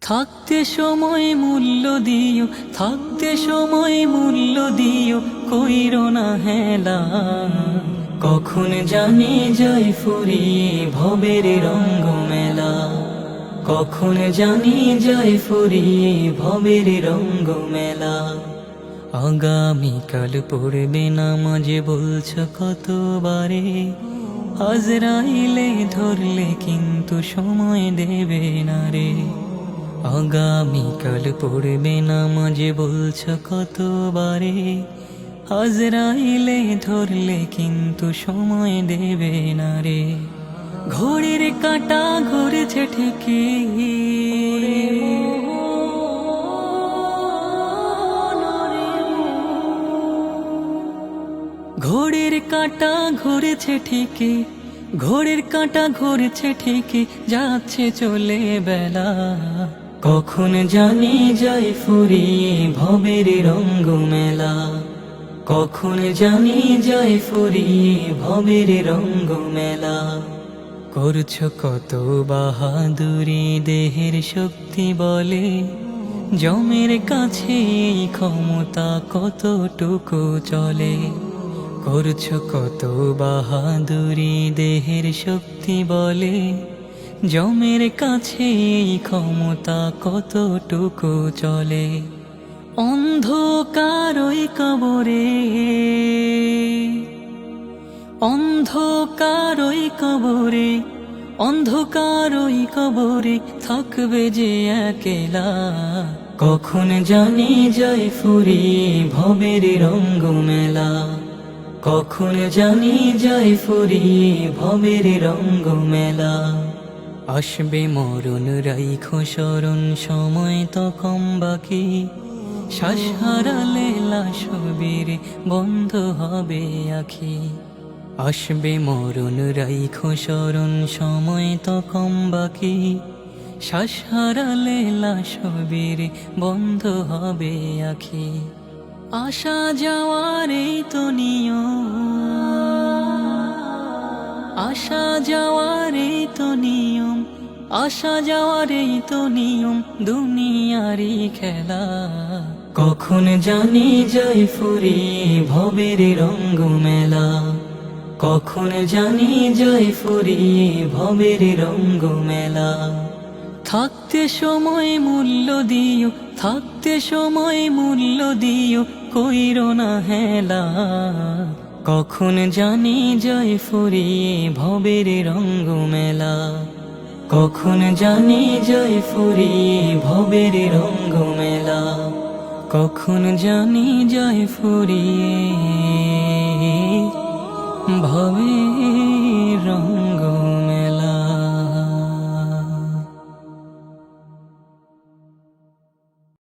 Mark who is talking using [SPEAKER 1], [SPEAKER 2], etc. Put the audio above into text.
[SPEAKER 1] থাকতে সময় মূল্য দিও, থাকতে সময় মূল্য দিও, কইরো না হেলা। কখন জানি যাই ফুরিয়ে ভবের রঙ্গ মেলা, কখন জানি যাই ফুরিয়ে ভবের রঙ্গ মেলা। আগামীকাল পড়বে নামাজে বলছ কতবারে, আজরাইলে ধরলে কিন্তু সময় দেবে না রে। আগামীকাল পড়বে নামাজে বলছ কতবারে, আজরাইলে ধরলে কিন্তু সময় দেবে না রে। ঘড়ির কাঁটা ঘুরেছে ঠিকই, ঘড়ির কাঁটা ঘুরেছে ঠিকই, ঘড়ির কাঁটা ঘুরেছে ঠিকই, যাচ্ছে চলে বেলা। কখন জানি যাই ফুরিয়ে ভবের রঙ্গ মেলা, কখন জানি যাই ফুরিয়ে ভবের রঙ্গ মেলা। করছ কত বাহাদুরি দেহের শক্তি বলে, জমের কাছে এই ক্ষমতা কতটুকু চলে। করছ কত বাহাদুরি দেহের শক্তি বলে, জমের কাছে এই ক্ষমতা কতটুকু চলে। অন্ধকার ওই কবরে, অন্ধকার ওই কবরে, অন্ধকার ওই কবরে থাকবে যে একলা। কখন জানি যাই ফুরিয়ে ভবের রঙ্গ মেলা, কখন জানি যাই ফুরিয়ে ভবের রঙ্গ মেলা। আসবে মরণ রাইখো স্মরণ, সময় তো কম বাকি, শ্বাস হারালে লাশবীর বন্ধ হবে আখি। আসবে মরণ রাইখো স্মরণ, সময় তো কম বাকি, শ্বাস হারালে লাশবীর বন্ধ হবে আখি। আসা যাওয়ার এই তো নিয়ম, আসা যাওয়ার এই তো নিয়ম, আসা যাওয়ার এই তো নিয়ম দুনিয়ারই খেলা। কখন জানি যাই ফুরিয়ে ভবের রঙ্গ মেলা, কখন জানি যাই ফুরিয়ে ভবের রঙ্গ মেলা। থাকতে সময় মূল্য দিও, থাকতে সময় মূল্য দিও, কইরো না হেলা। কখন জানি যাই ফুরিয়ে ভবের রঙ্গ মেলা, কখন জানি যাই ফুরিয়ে ভবের রঙ্গ মেলা, কখন জানি যাই ফুরিয়ে ভবের